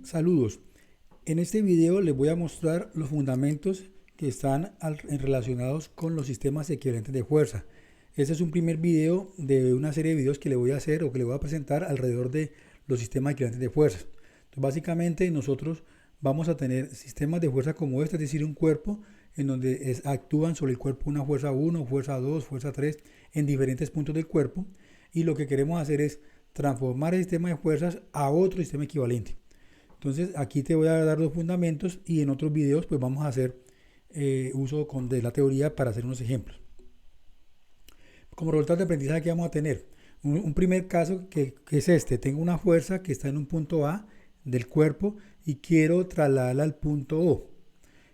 Saludos. En este video les voy a mostrar los fundamentos que están relacionados con los sistemas equivalentes de fuerza. Este es un primer video de una serie de videos que le voy a hacer o que le voy a presentar alrededor de los sistemas equivalentes de fuerza. Entonces, básicamente nosotros vamos a tener sistemas de fuerza como este, es decir, un cuerpo en donde actúan sobre el cuerpo una fuerza 1, fuerza 2, fuerza 3 en diferentes puntos del cuerpo, y lo que queremos hacer es transformar el sistema de fuerzas a otro sistema equivalente. Entonces aquí te voy a dar los fundamentos y en otros videos pues vamos a hacer uso de la teoría para hacer unos ejemplos. Como resultado de aprendizaje que vamos a tener un primer caso que es este: tengo una fuerza que está en un punto A del cuerpo y quiero trasladarla al punto O.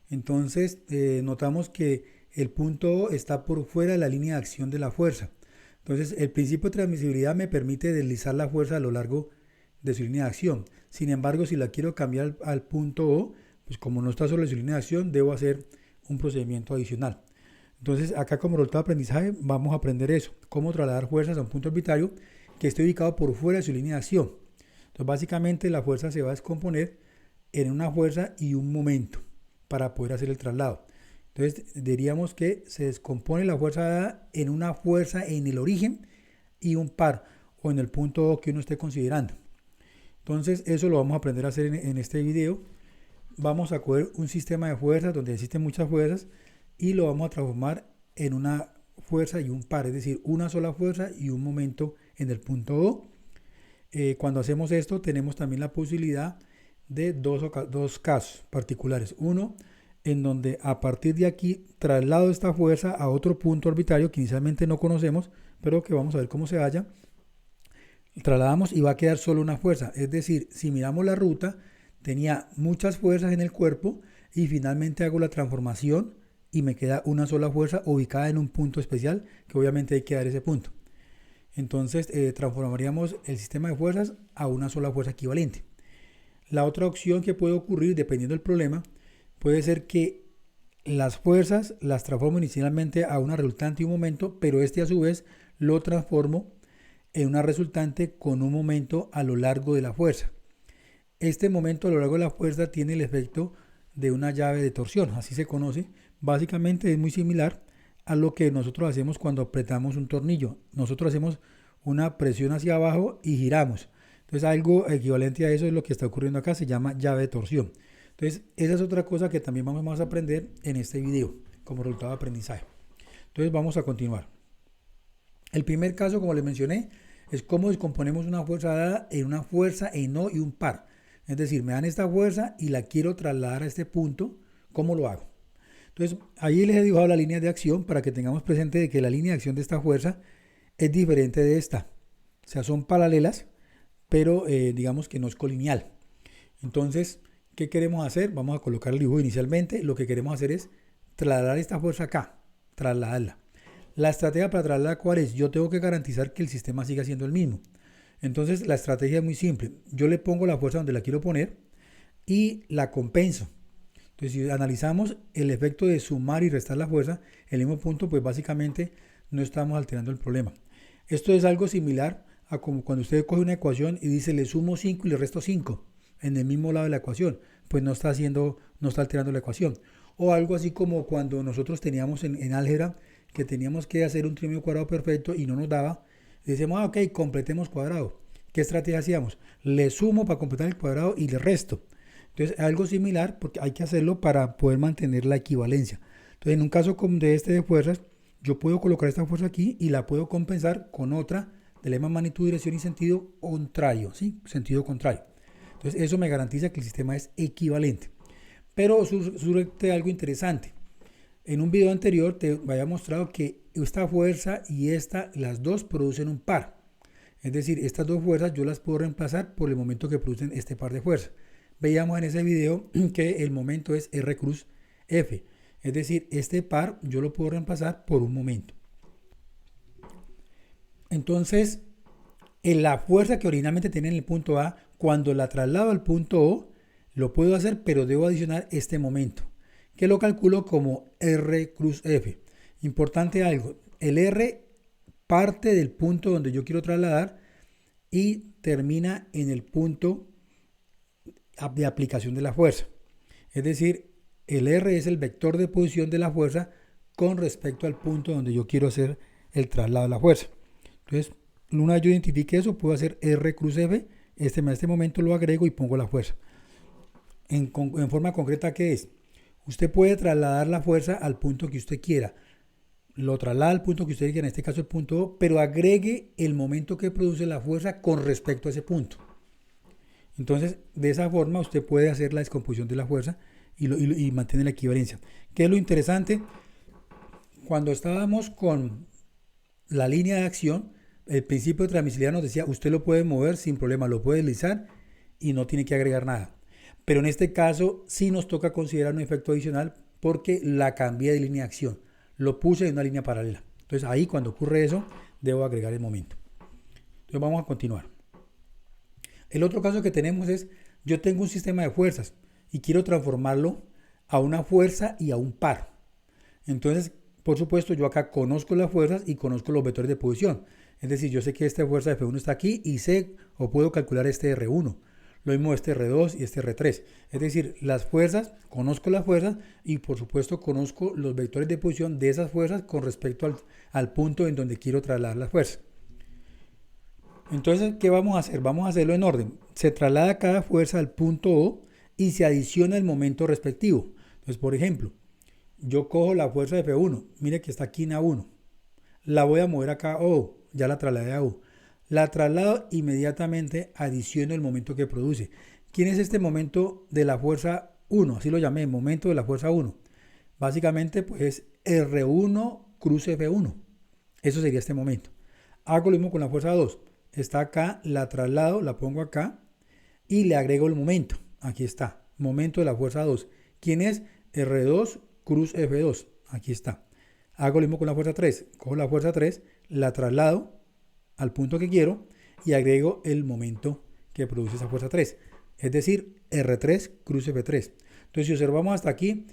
Entonces notamos que el punto O está por fuera de la línea de acción de la fuerza. Entonces el principio de transmisibilidad me permite deslizar la fuerza a lo largo de su línea de acción. Sin embargo, si la quiero cambiar al punto O, pues como no está sobre su línea de acción, debo hacer un procedimiento adicional. Entonces acá, como resultado de aprendizaje, vamos a aprender eso: cómo trasladar fuerzas a un punto arbitrario que esté ubicado por fuera de su línea de acción. Entonces básicamente la fuerza se va a descomponer en una fuerza y un momento para poder hacer el traslado. Entonces diríamos que se descompone la fuerza dada en una fuerza en el origen y un par o en el punto O que uno esté considerando. Entonces eso lo vamos a aprender a hacer en este video. Vamos a coger un sistema de fuerzas donde existen muchas fuerzas y lo vamos a transformar en una fuerza y un par, es decir, una sola fuerza y un momento en el punto O. Cuando hacemos esto tenemos también la posibilidad de dos casos particulares. Uno en donde a partir de aquí traslado esta fuerza a otro punto arbitrario que inicialmente no conocemos, pero que vamos a ver cómo se halla. Trasladamos y va a quedar solo una fuerza, es decir, si miramos la ruta, tenía muchas fuerzas en el cuerpo y finalmente hago la transformación y me queda una sola fuerza ubicada en un punto especial, que obviamente hay que dar ese punto. Entonces transformaríamos el sistema de fuerzas a una sola fuerza equivalente. La otra opción que puede ocurrir, dependiendo del problema, puede ser que las fuerzas las transformo inicialmente a una resultante y un momento, pero este a su vez lo transformo en una resultante con un momento a lo largo de la fuerza. Este momento a lo largo de la fuerza tiene el efecto de una llave de torsión, así se conoce. Básicamente es muy similar a lo que nosotros hacemos cuando apretamos un tornillo. Nosotros hacemos una presión hacia abajo y giramos. Entonces algo equivalente a eso es lo que está ocurriendo acá, se llama llave de torsión. Entonces esa es otra cosa que también vamos a aprender en este video como resultado de aprendizaje. Entonces vamos a continuar. El primer caso, como les mencioné, es cómo descomponemos una fuerza dada en una fuerza en O y un par. Es decir, me dan esta fuerza y la quiero trasladar a este punto. ¿Cómo lo hago? Entonces, ahí les he dibujado la línea de acción para que tengamos presente de que la línea de acción de esta fuerza es diferente de esta. O sea, son paralelas, pero digamos que no es colineal. Entonces, ¿qué queremos hacer? Vamos a colocar el dibujo inicialmente. Lo que queremos hacer es trasladar esta fuerza acá, trasladarla. La estrategia para trasladar, ¿cuál es? Yo tengo que garantizar que el sistema siga siendo el mismo. Entonces la estrategia es muy simple. Yo le pongo la fuerza donde la quiero poner y la compenso. Entonces, si analizamos el efecto de sumar y restar la fuerza en el mismo punto, pues básicamente no estamos alterando el problema. Esto es algo similar a como cuando usted coge una ecuación y dice le sumo 5 y le resto 5 en el mismo lado de la ecuación, pues no está alterando la ecuación. O algo así como cuando nosotros teníamos en álgebra que teníamos que hacer un trinomio cuadrado perfecto y no nos daba, decimos, ok, completemos cuadrado. ¿Qué estrategia hacíamos? Le sumo para completar el cuadrado y le resto. Entonces, algo similar, porque hay que hacerlo para poder mantener la equivalencia. Entonces, en un caso como de este de fuerzas, yo puedo colocar esta fuerza aquí y la puedo compensar con otra de la misma magnitud, dirección y sentido contrario, ¿sí? Sentido contrario. Entonces, eso me garantiza que el sistema es equivalente. Pero surge algo interesante. En un video anterior te había mostrado que esta fuerza y esta, las dos producen un par. Es decir, estas dos fuerzas yo las puedo reemplazar por el momento que producen este par de fuerzas. Veíamos en ese video que el momento es R cruz F. Es decir, este par yo lo puedo reemplazar por un momento. Entonces, en la fuerza que originalmente tenía en el punto A, cuando la traslado al punto O, lo puedo hacer, pero debo adicionar este momento, que lo calculo como R cruz F. Importante algo, el R parte del punto donde yo quiero trasladar y termina en el punto de aplicación de la fuerza. Es decir, el R es el vector de posición de la fuerza con respecto al punto donde yo quiero hacer el traslado de la fuerza. Entonces, una vez yo identifique eso, puedo hacer R cruz F, en este momento lo agrego y pongo la fuerza. En forma concreta, ¿qué es? Usted puede trasladar la fuerza al punto que usted quiera. Lo traslada al punto que usted quiera, en este caso el punto O, pero agregue el momento que produce la fuerza con respecto a ese punto. Entonces, de esa forma usted puede hacer la descomposición de la fuerza y mantener la equivalencia. ¿Qué es lo interesante? Cuando estábamos con la línea de acción, el principio de transmisibilidad nos decía, usted lo puede mover sin problema, lo puede deslizar y no tiene que agregar nada. Pero en este caso sí nos toca considerar un efecto adicional porque la cambié de línea de acción. Lo puse en una línea paralela. Entonces ahí cuando ocurre eso, debo agregar el momento. Entonces vamos a continuar. El otro caso que tenemos es, yo tengo un sistema de fuerzas y quiero transformarlo a una fuerza y a un par. Entonces, por supuesto, yo acá conozco las fuerzas y conozco los vectores de posición. Es decir, yo sé que esta fuerza F1 está aquí y sé o puedo calcular este R1. Lo mismo este R2 y este R3. Es decir, las fuerzas, conozco las fuerzas y por supuesto conozco los vectores de posición de esas fuerzas con respecto al punto en donde quiero trasladar las fuerzas. Entonces, ¿qué vamos a hacer? Vamos a hacerlo en orden. Se traslada cada fuerza al punto O y se adiciona el momento respectivo. Entonces, por ejemplo, yo cojo la fuerza de F1, mire que está aquí en A1. La voy a mover acá a O, ya la trasladé a O. La traslado inmediatamente, adiciono el momento que produce. ¿Quién es este momento de la fuerza 1? Así lo llamé, momento de la fuerza 1. Básicamente, pues R1 cruz F1. Eso sería este momento. Hago lo mismo con la fuerza 2. Está acá, la traslado, la pongo acá y le agrego el momento. Aquí está, momento de la fuerza 2. ¿Quién es? R2 cruz F2. Aquí está. Hago lo mismo con la fuerza 3. Cojo la fuerza 3, la traslado al punto que quiero y agrego el momento que produce esa fuerza 3. Es decir, R3 cruz F3. Entonces, si observamos hasta aquí,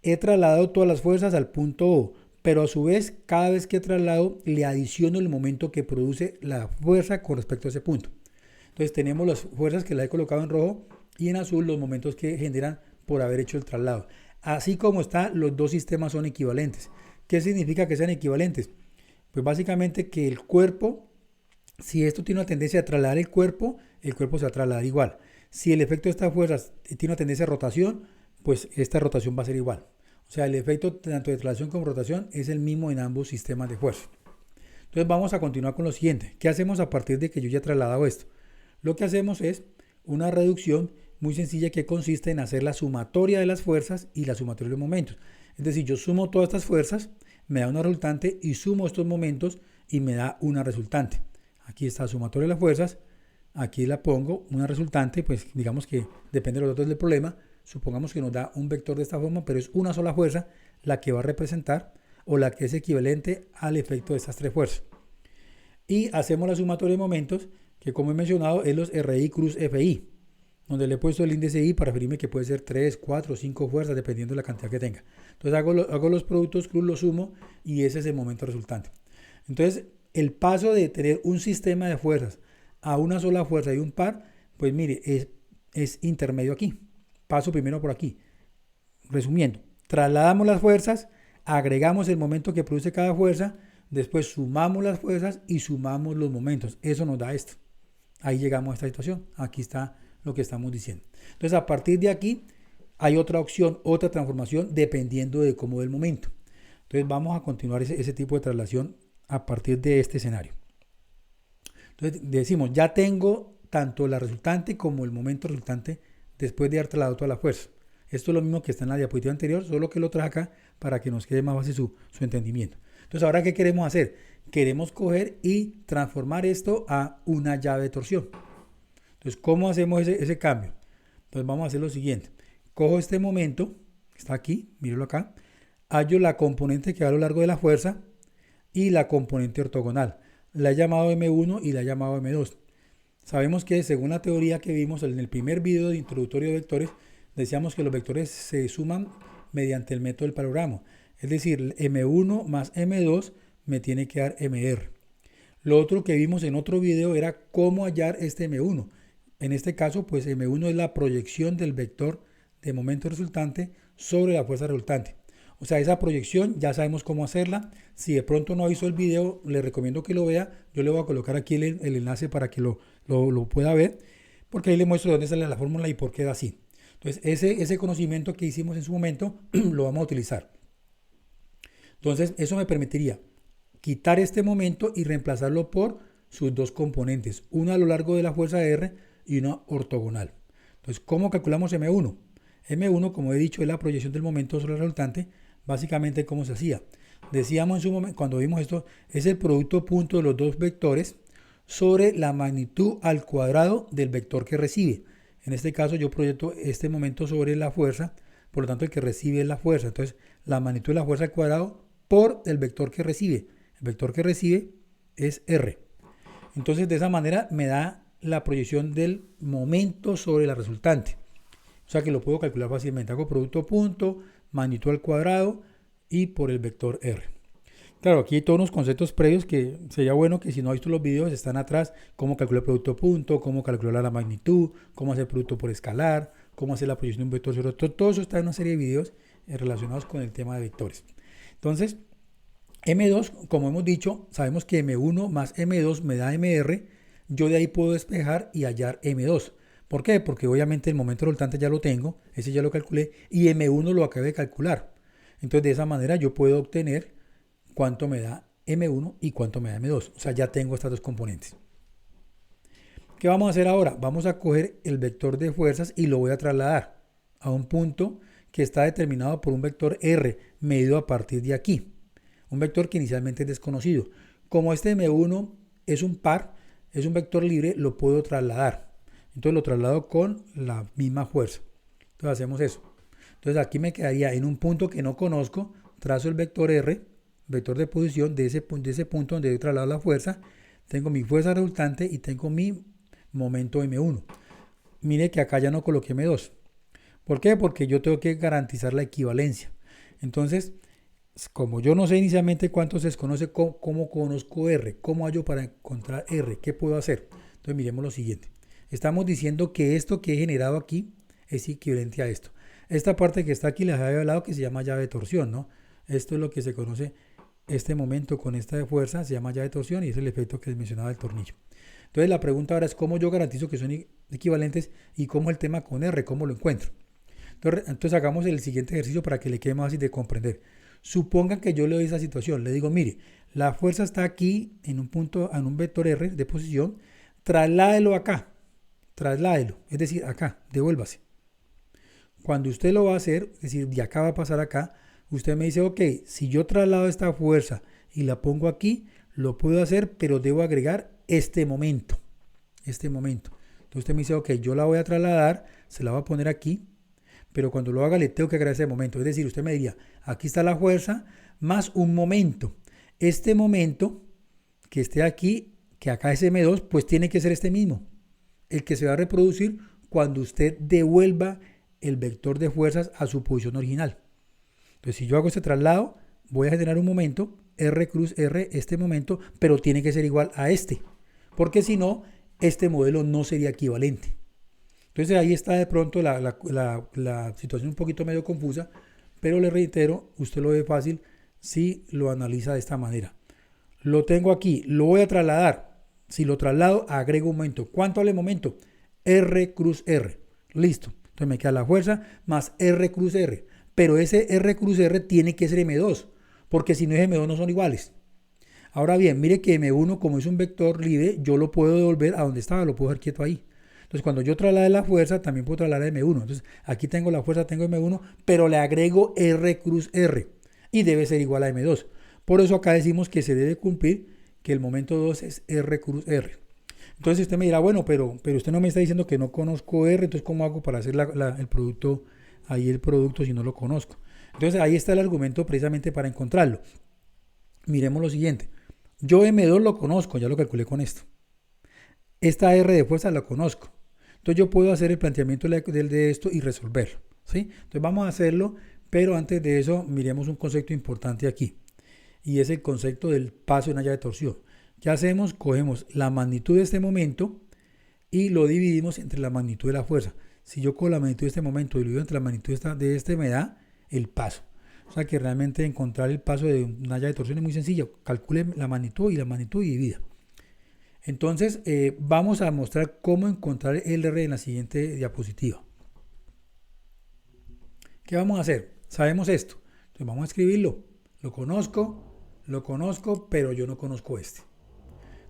he trasladado todas las fuerzas al punto O, pero a su vez, cada vez que traslado, le adiciono el momento que produce la fuerza con respecto a ese punto. Entonces, tenemos las fuerzas que las he colocado en rojo y en azul los momentos que generan por haber hecho el traslado. Así como está, los dos sistemas son equivalentes. ¿Qué significa que sean equivalentes? Pues básicamente que el cuerpo, si esto tiene una tendencia a trasladar el cuerpo se va a trasladar igual. Si el efecto de estas fuerzas tiene una tendencia a rotación, pues esta rotación va a ser igual. O sea, el efecto tanto de traslación como rotación es el mismo en ambos sistemas de fuerza. Entonces vamos a continuar con lo siguiente. ¿Qué hacemos a partir de que yo ya he trasladado esto? Lo que hacemos es una reducción muy sencilla que consiste en hacer la sumatoria de las fuerzas y la sumatoria de los momentos. Es decir, yo sumo todas estas fuerzas, me da una resultante y sumo estos momentos y me da una resultante. Aquí está la sumatoria de las fuerzas, aquí la pongo, una resultante, pues digamos que depende de los datos del problema, supongamos que nos da un vector de esta forma, pero es una sola fuerza la que va a representar o la que es equivalente al efecto de estas tres fuerzas. Y hacemos la sumatoria de momentos, que como he mencionado es los RI cruz FI, donde le he puesto el índice I para referirme que puede ser 3, 4, 5 fuerzas, dependiendo de la cantidad que tenga. Entonces hago los productos cruz, los sumo y ese es el momento resultante. Entonces, el paso de tener un sistema de fuerzas a una sola fuerza y un par, pues mire, es intermedio aquí. Paso primero por aquí. Resumiendo, trasladamos las fuerzas, agregamos el momento que produce cada fuerza, después sumamos las fuerzas y sumamos los momentos. Eso nos da esto. Ahí llegamos a esta situación. Aquí está lo que estamos diciendo. Entonces, a partir de aquí, hay otra opción, otra transformación, dependiendo de cómo ve el momento. Entonces, vamos a continuar ese tipo de traslación a partir de este escenario. Entonces, decimos, ya tengo tanto la resultante como el momento resultante después de haber trasladado toda la fuerza. Esto es lo mismo que está en la diapositiva anterior, solo que lo traje acá para que nos quede más fácil su entendimiento. Entonces, ¿ahora qué queremos hacer? Queremos coger y transformar esto a una llave de torsión. Entonces, ¿cómo hacemos ese cambio? Pues vamos a hacer lo siguiente. Cojo este momento, que está aquí, míralo acá, hallo la componente que va a lo largo de la fuerza y la componente ortogonal. La he llamado M1 y la he llamado M2. Sabemos que según la teoría que vimos en el primer video de introductorio de vectores, decíamos que los vectores se suman mediante el método del paralelogramo. Es decir, M1 más M2 me tiene que dar MR. Lo otro que vimos en otro video era cómo hallar este M1. En este caso, pues M1 es la proyección del vector de momento resultante sobre la fuerza resultante. O sea, esa proyección ya sabemos cómo hacerla. Si de pronto no hizo el video, le recomiendo que lo vea. Yo le voy a colocar aquí el enlace para que lo pueda ver, porque ahí le muestro dónde sale la fórmula y por qué da así. Entonces, ese conocimiento que hicimos en su momento lo vamos a utilizar. Entonces, eso me permitiría quitar este momento y reemplazarlo por sus dos componentes, una a lo largo de la fuerza R y una ortogonal. Entonces, ¿cómo calculamos M1? M1, como he dicho, es la proyección del momento sobre el resultante. Básicamente, ¿cómo se hacía? Decíamos en su momento, cuando vimos esto, es el producto punto de los dos vectores sobre la magnitud al cuadrado del vector que recibe. En este caso, yo proyecto este momento sobre la fuerza, por lo tanto, el que recibe es la fuerza. Entonces, la magnitud de la fuerza al cuadrado por el vector que recibe. El vector que recibe es R. Entonces, de esa manera me da la proyección del momento sobre la resultante. O sea que lo puedo calcular fácilmente. Hago producto punto, magnitud al cuadrado y por el vector R. Claro, aquí hay todos unos conceptos previos que sería bueno que si no ha visto los videos están atrás. Cómo calcular el producto punto, cómo calcular la magnitud, cómo hacer producto por escalar, cómo hacer la proyección de un vector sobre otro. Todo eso está en una serie de videos relacionados con el tema de vectores. Entonces, M2, como hemos dicho, sabemos que M1 más M2 me da MR. Yo de ahí puedo despejar y hallar M2. ¿Por qué? Porque obviamente el momento resultante ya lo tengo, ese ya lo calculé, y M1 lo acabé de calcular. Entonces de esa manera yo puedo obtener cuánto me da M1 y cuánto me da M2. O sea, ya tengo estas dos componentes. ¿Qué vamos a hacer ahora? Vamos a coger el vector de fuerzas y lo voy a trasladar a un punto que está determinado por un vector R, medido a partir de aquí. Un vector que inicialmente es desconocido. Como este M1 es un par, es un vector libre, lo puedo trasladar. Entonces lo traslado con la misma fuerza. Entonces hacemos eso. Entonces aquí me quedaría en un punto que no conozco, trazo el vector R, vector de posición de ese punto donde he trasladado la fuerza. Tengo mi fuerza resultante y tengo mi momento M1. Mire que acá ya no coloqué M2. ¿Por qué? Porque yo tengo que garantizar la equivalencia. Entonces, como yo no sé inicialmente cuánto se desconoce, ¿cómo conozco R? ¿Cómo hallo para encontrar R? ¿Qué puedo hacer? Entonces miremos lo siguiente. Estamos diciendo que esto que he generado aquí es equivalente a esto. Esta parte que está aquí les había hablado que se llama llave de torsión, ¿no? Esto es lo que se conoce, este momento con esta fuerza se llama llave de torsión y es el efecto que les mencionaba del tornillo. Entonces la pregunta ahora es cómo yo garantizo que son equivalentes y cómo el tema con R, cómo lo encuentro. Entonces hagamos el siguiente ejercicio para que le quede más fácil de comprender. Supongan que yo le doy esa situación, le digo, mire, la fuerza está aquí en un punto, en un vector R de posición, trasládelo acá. Trasládelo, es decir, acá, devuélvase. Cuando usted lo va a hacer, es decir, de acá va a pasar acá, usted me dice, ok, si yo traslado esta fuerza y la pongo aquí, lo puedo hacer, pero debo agregar este momento. Este momento. Entonces usted me dice, ok, yo la voy a trasladar, se la voy a poner aquí, pero cuando lo haga le tengo que agregar ese momento. Es decir, usted me diría, aquí está la fuerza más un momento. Este momento que esté aquí, que acá es M2, pues tiene que ser este mismo. El que se va a reproducir cuando usted devuelva el vector de fuerzas a su posición original. Entonces, si yo hago este traslado, voy a generar un momento, R cruz R, este momento, pero tiene que ser igual a este, porque si no, este modelo no sería equivalente. Entonces, ahí está de pronto la situación un poquito medio confusa, pero le reitero, usted lo ve fácil si lo analiza de esta manera. Lo tengo aquí, lo voy a trasladar. Si lo traslado, agrego un momento. ¿Cuánto vale el momento? R cruz R. Listo. Entonces me queda la fuerza más R cruz R. Pero ese R cruz R tiene que ser M2, porque si no es M2 no son iguales. Ahora bien, mire que M1, como es un vector libre, yo lo puedo devolver a donde estaba, lo puedo dejar quieto ahí. Entonces cuando yo traslade la fuerza, también puedo trasladar M1. Entonces aquí tengo la fuerza, tengo M1, pero le agrego R cruz R. Y debe ser igual a M2. Por eso acá decimos que se debe cumplir que el momento 2 es R cruz R. Entonces usted me dirá, bueno, pero usted no me está diciendo que no conozco R, entonces ¿cómo hago para hacer el producto, ahí el producto si no lo conozco? Entonces ahí está el argumento precisamente para encontrarlo. Miremos lo siguiente. Yo M2 lo conozco, ya lo calculé con esto. Esta R de fuerza la conozco. Entonces yo puedo hacer el planteamiento de esto y resolverlo, ¿sí? Entonces vamos a hacerlo, pero antes de eso miremos un concepto importante aquí. Y es el concepto del paso de una llave de torsión. ¿Qué hacemos? Cogemos la magnitud de este momento, y lo dividimos entre la magnitud de la fuerza. Si yo con la magnitud de este momento divido entre la magnitud de este me da el paso. O sea que realmente encontrar el paso de una llave de torsión es muy sencillo. Calcule la magnitud y divida. Entonces vamos a mostrar cómo encontrar el R en la siguiente diapositiva. ¿Qué vamos a hacer? Sabemos esto. Entonces vamos a escribirlo. Lo conozco, pero yo no conozco este.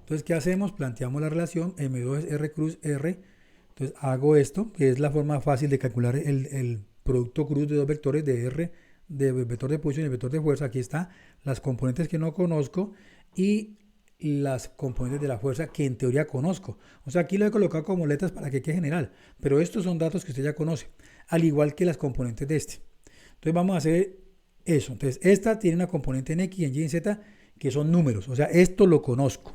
Entonces, ¿qué hacemos? Planteamos la relación M2 es R cruz R. Entonces hago esto, que es la forma fácil de calcular el producto cruz de dos vectores de R, de vector de posición y vector de fuerza. Aquí está las componentes que no conozco y las componentes de la fuerza que en teoría conozco. O sea, aquí lo he colocado como letras para que quede general, pero estos son datos que usted ya conoce, al igual que las componentes de este. Entonces vamos a hacer eso. Entonces esta tiene una componente en X, en Y y en Z que son números. O sea, esto lo conozco.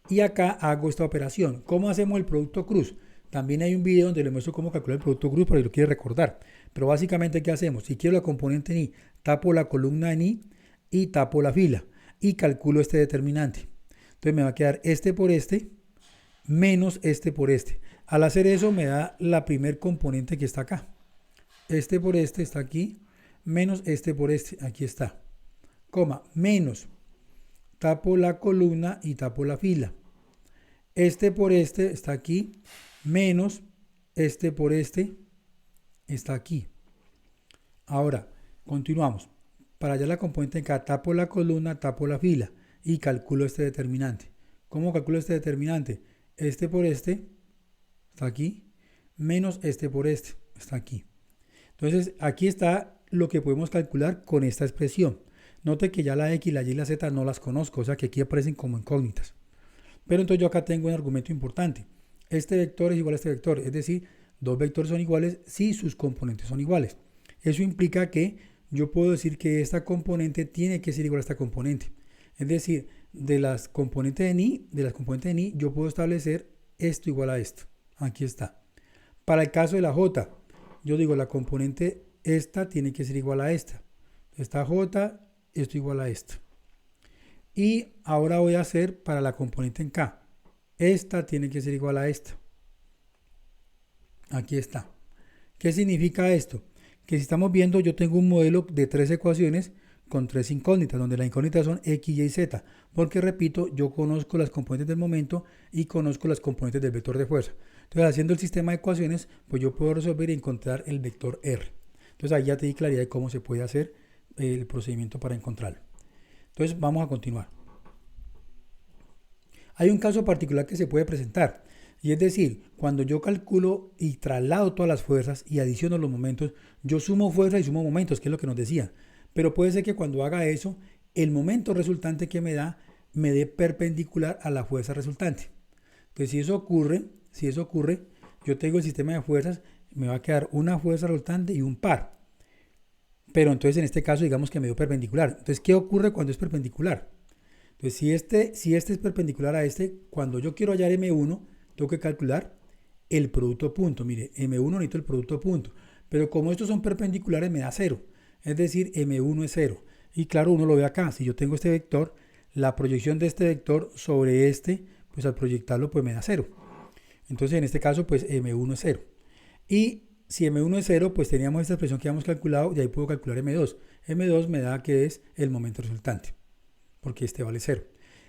Y acá hago esta operación. ¿Cómo hacemos el producto cruz? También hay un video donde le muestro cómo calcular el producto cruz por si lo quiere recordar. Pero básicamente, ¿qué hacemos? Si quiero la componente en Y, tapo la columna en Y y tapo la fila. Y calculo este determinante. Entonces me va a quedar este por este menos este por este. Al hacer eso me da la primer componente que está acá. Este por este está aquí, menos este por este, aquí está. Coma, menos. Tapo la columna y tapo la fila. Este por este está aquí, menos este por este está aquí. Ahora, continuamos. Para hallar la componente en K, tapo la columna, tapo la fila y calculo este determinante. ¿Cómo calculo este determinante? Este por este está aquí, menos este por este está aquí. Entonces, aquí está lo que podemos calcular con esta expresión. Note que ya la X, la Y y la Z no las conozco, o sea que aquí aparecen como incógnitas. Pero entonces yo acá tengo un argumento importante. Este vector es igual a este vector, es decir, dos vectores son iguales si sus componentes son iguales. Eso implica que yo puedo decir que esta componente tiene que ser igual a esta componente. Es decir, de las componentes de I, yo puedo establecer esto igual a esto. Aquí está. Para el caso de la J, yo digo la componente esta tiene que ser igual a esta. Esta J, esto igual a esto. Y ahora voy a hacer para la componente en K. Esta tiene que ser igual a esta. Aquí está. ¿Qué significa esto? Que si estamos viendo, yo tengo un modelo de tres ecuaciones con tres incógnitas, donde las incógnitas son X, Y y Z. Porque, repito, yo conozco las componentes del momento y conozco las componentes del vector de fuerza. Entonces, haciendo el sistema de ecuaciones, pues yo puedo resolver y encontrar el vector R. Entonces, ahí ya te di claridad de cómo se puede hacer el procedimiento para encontrarlo. Entonces vamos a continuar. Hay un caso particular que se puede presentar, y es decir, cuando yo calculo y traslado todas las fuerzas y adiciono los momentos, yo sumo fuerza y sumo momentos, que es lo que nos decía. Pero puede ser que cuando haga eso, el momento resultante que me dé perpendicular a la fuerza resultante. Entonces si eso ocurre, yo tengo el sistema de fuerzas, me va a quedar una fuerza resultante y un par. Pero entonces en este caso digamos que me dio perpendicular. Entonces, ¿qué ocurre cuando es perpendicular? Entonces, si este es perpendicular a este, cuando yo quiero hallar M1, tengo que calcular el producto punto. Mire, M1 necesito el producto punto. Pero como estos son perpendiculares, me da 0. Es decir, M1 es 0. Y claro, uno lo ve acá. Si yo tengo este vector, la proyección de este vector sobre este, pues al proyectarlo, pues me da 0. Entonces, en este caso, pues M1 es 0. Y si M1 es 0, pues teníamos esta expresión que habíamos calculado y ahí puedo calcular M2. M2 me da que es el momento resultante, porque este vale 0.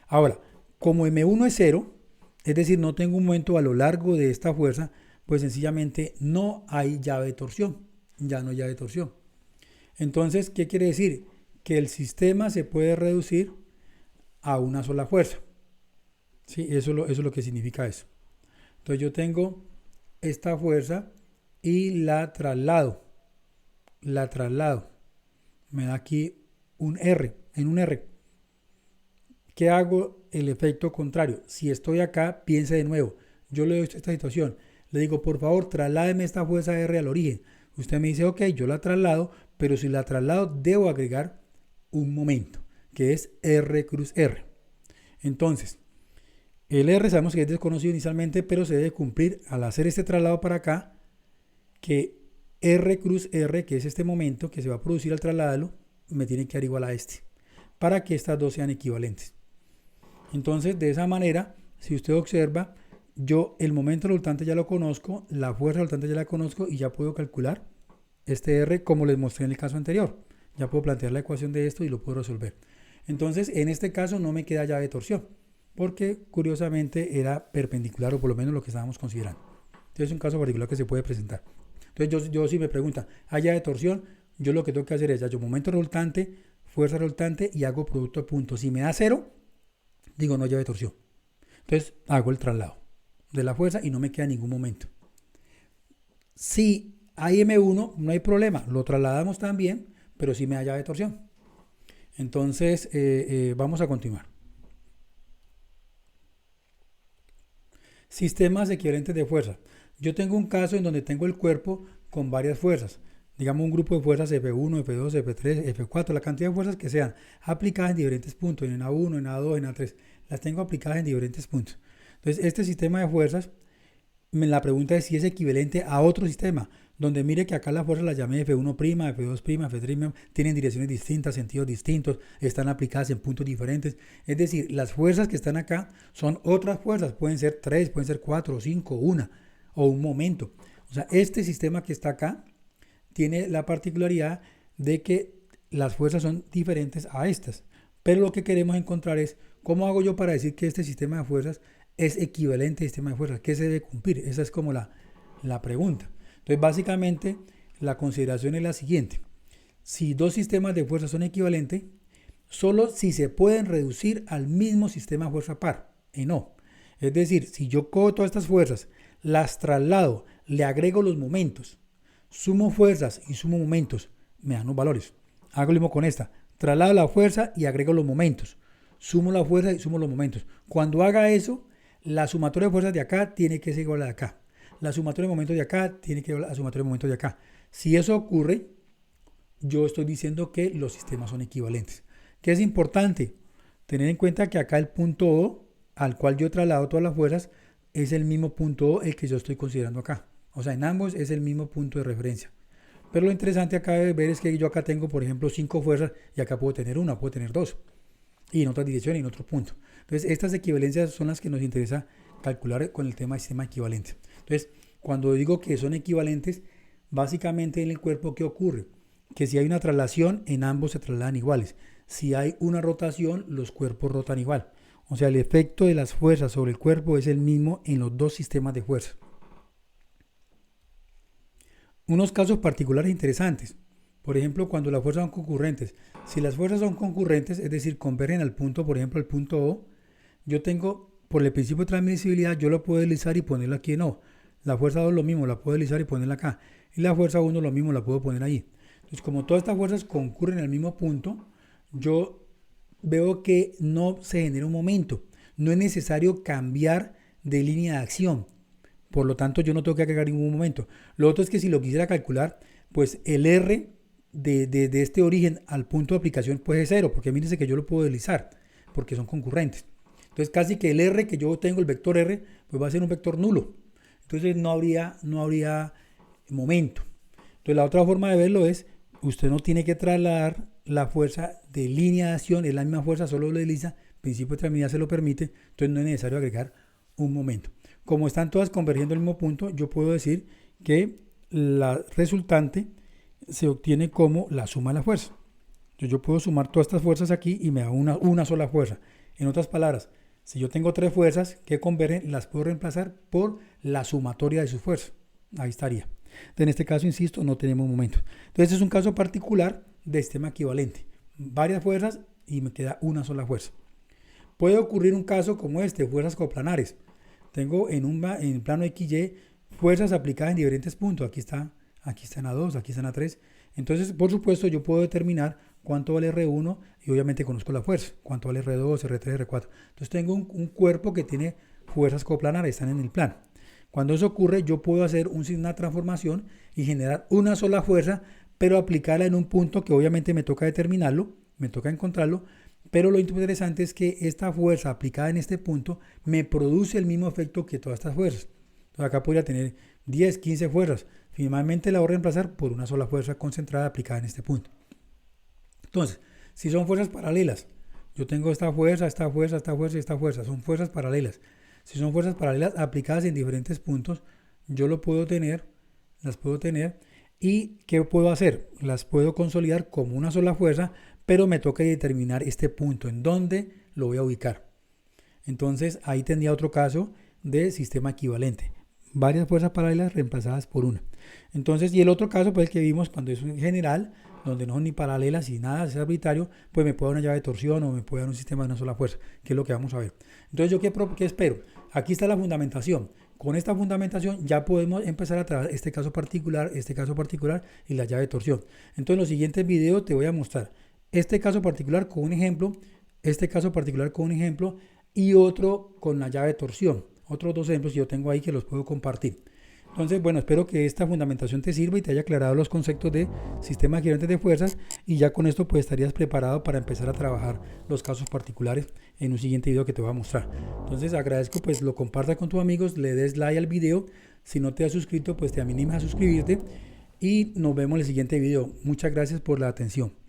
Ahora, como M1 es 0, es decir, no tengo un momento a lo largo de esta fuerza, pues sencillamente no hay llave de torsión. Ya no hay llave de torsión. Entonces, ¿qué quiere decir? Que el sistema se puede reducir a una sola fuerza. ¿Sí? Eso es lo que significa eso. Entonces yo tengo esta fuerza y la traslado. Me da aquí un R, en un R. ¿Qué hago? El efecto contrario. Si estoy acá, piense de nuevo. Yo le doy esta situación. Le digo, por favor, trasládeme esta fuerza R al origen. Usted me dice, ok, yo la traslado, pero si la traslado, debo agregar un momento, que es R cruz R. Entonces, el R sabemos que es desconocido inicialmente, pero se debe cumplir al hacer este traslado para acá, que R cruz R, que es este momento que se va a producir al trasladarlo, me tiene que dar igual a este, para que estas dos sean equivalentes. Entonces, de esa manera, si usted observa, yo el momento resultante ya lo conozco, la fuerza resultante ya la conozco y ya puedo calcular este R como les mostré en el caso anterior. Ya puedo plantear la ecuación de esto y lo puedo resolver. Entonces, en este caso no me queda llave de torsión, porque curiosamente era perpendicular, o por lo menos lo que estábamos considerando. Entonces, es un caso particular que se puede presentar. Entonces, yo si me preguntan, ¿hay llave de torsión? Yo lo que tengo que hacer es hallo momento resultante, fuerza resultante y hago producto de puntos. Si me da 0, digo no hay llave de torsión. Entonces, hago el traslado de la fuerza y no me queda ningún momento. Si hay M1, no hay problema, lo trasladamos también, pero sí me da llave de torsión. Entonces, vamos a continuar. Sistemas equivalentes de fuerza. Yo tengo un caso en donde tengo el cuerpo con varias fuerzas. Digamos un grupo de fuerzas F1, F2, F3, F4, la cantidad de fuerzas que sean aplicadas en diferentes puntos, en A1, en A2, en A3. Las tengo aplicadas en diferentes puntos. Entonces, este sistema de fuerzas, la pregunta es si es equivalente a otro sistema, donde mire que acá las fuerzas las llamé F1', F2', F3', tienen direcciones distintas, sentidos distintos, están aplicadas en puntos diferentes. Es decir, las fuerzas que están acá son otras fuerzas, pueden ser 3, pueden ser 4, 5, 1 o un momento. O sea, este sistema que está acá tiene la particularidad de que las fuerzas son diferentes a estas. Pero lo que queremos encontrar es cómo hago yo para decir que este sistema de fuerzas es equivalente al sistema de fuerzas. ¿Qué se debe cumplir? Esa es como la pregunta. Entonces, básicamente, la consideración es la siguiente. Si dos sistemas de fuerza son equivalentes, solo si se pueden reducir al mismo sistema de fuerza par, y no. Es decir, si yo cojo todas estas fuerzas, las traslado, le agrego los momentos, sumo fuerzas y sumo momentos, me dan los valores. Hago lo mismo con esta. Traslado la fuerza y agrego los momentos. Sumo la fuerza y sumo los momentos. Cuando haga eso, la sumatoria de fuerzas de acá tiene que ser igual a la de acá. La sumatoria de momentos de acá tiene que ser igual a la sumatoria de momentos de acá. Si eso ocurre, yo estoy diciendo que los sistemas son equivalentes. ¿Qué es importante? Tener en cuenta que acá el punto O, al cual yo traslado todas las fuerzas, es el mismo punto O el que yo estoy considerando acá. O sea, en ambos es el mismo punto de referencia. Pero lo interesante acá de ver es que yo acá tengo, por ejemplo, 5 fuerzas y acá puedo tener una, puedo tener 2. Y en otra dirección y en otro punto. Entonces, estas equivalencias son las que nos interesa calcular con el tema de sistema equivalente. Entonces, cuando digo que son equivalentes, básicamente en el cuerpo, ¿qué ocurre? Que si hay una traslación, en ambos se trasladan iguales. Si hay una rotación, los cuerpos rotan igual. O sea, el efecto de las fuerzas sobre el cuerpo es el mismo en los dos sistemas de fuerza. Unos casos particulares interesantes. Por ejemplo, cuando las fuerzas son concurrentes. Si las fuerzas son concurrentes, es decir, convergen al punto, por ejemplo, al punto O, yo tengo, por el principio de transmisibilidad, yo lo puedo deslizar y ponerlo aquí en O. La fuerza 2 lo mismo, la puedo deslizar y ponerla acá. Y la fuerza 1 lo mismo, la puedo poner ahí. Entonces, como todas estas fuerzas concurren al mismo punto, yo veo que no se genera un momento. No es necesario cambiar de línea de acción. Por lo tanto, yo no tengo que agregar ningún momento. Lo otro es que si lo quisiera calcular, pues el R de este origen al punto de aplicación pues es 0, porque mírense que yo lo puedo deslizar, porque son concurrentes. Entonces casi que el R que yo tengo, el vector R, pues va a ser un vector nulo. Entonces no habría momento. Entonces la otra forma de verlo es, usted no tiene que trasladar la fuerza de línea de acción, es la misma fuerza, solo lo desliza, principio de transmisibilidad se lo permite, entonces no es necesario agregar un momento. Como están todas convergiendo al mismo punto, yo puedo decir que la resultante se obtiene como la suma de la fuerza. Entonces yo puedo sumar todas estas fuerzas aquí y me da una sola fuerza. En otras palabras, si yo tengo 3 fuerzas que convergen, las puedo reemplazar por la sumatoria de sus fuerzas. Ahí estaría. Entonces, en este caso, insisto, no tenemos momento. Entonces, este es un caso particular de sistema equivalente. Varias fuerzas y me queda una sola fuerza. Puede ocurrir un caso como este, fuerzas coplanares. Tengo en plano XY fuerzas aplicadas en diferentes puntos. Aquí están A2, aquí están A3. Entonces, por supuesto, yo puedo determinar cuánto vale R1 y obviamente conozco la fuerza. Cuánto vale R2, R3, R4. Entonces, tengo un cuerpo que tiene fuerzas coplanares, están en el plano. Cuando eso ocurre, yo puedo hacer una transformación y generar una sola fuerza, pero aplicarla en un punto que obviamente me toca determinarlo, me toca encontrarlo. Pero lo interesante es que esta fuerza aplicada en este punto me produce el mismo efecto que todas estas fuerzas. Entonces acá podría tener 10, 15 fuerzas. Finalmente la voy a reemplazar por una sola fuerza concentrada aplicada en este punto. Entonces, si son fuerzas paralelas, yo tengo esta fuerza, esta fuerza, esta fuerza y esta fuerza. Son fuerzas paralelas. Si son fuerzas paralelas aplicadas en diferentes puntos, yo lo puedo tener, las puedo tener. ¿Y qué puedo hacer? Las puedo consolidar como una sola fuerza, pero me toca determinar este punto en donde lo voy a ubicar. Entonces ahí tendría otro caso de sistema equivalente. Varias fuerzas paralelas reemplazadas por una. Entonces, y el otro caso, pues el que vimos cuando es un general, donde no son ni paralelas y nada, es arbitrario, pues me puede dar una llave de torsión o me puede dar un sistema de una sola fuerza, que es lo que vamos a ver. Entonces, ¿yo qué espero? Aquí está la fundamentación. Con esta fundamentación ya podemos empezar a trabajar este caso particular y la llave de torsión. Entonces, en los siguientes videos te voy a mostrar este caso particular con un ejemplo, este caso particular con un ejemplo y otro con la llave de torsión. Otros dos ejemplos que yo tengo ahí que los puedo compartir. Entonces, bueno, espero que esta fundamentación te sirva y te haya aclarado los conceptos de sistemas equivalentes de fuerzas, y ya con esto pues estarías preparado para empezar a trabajar los casos particulares en un siguiente video que te voy a mostrar. Entonces agradezco pues lo compartas con tus amigos, le des like al video. Si no te has suscrito, pues te animes a suscribirte y nos vemos en el siguiente video. Muchas gracias por la atención.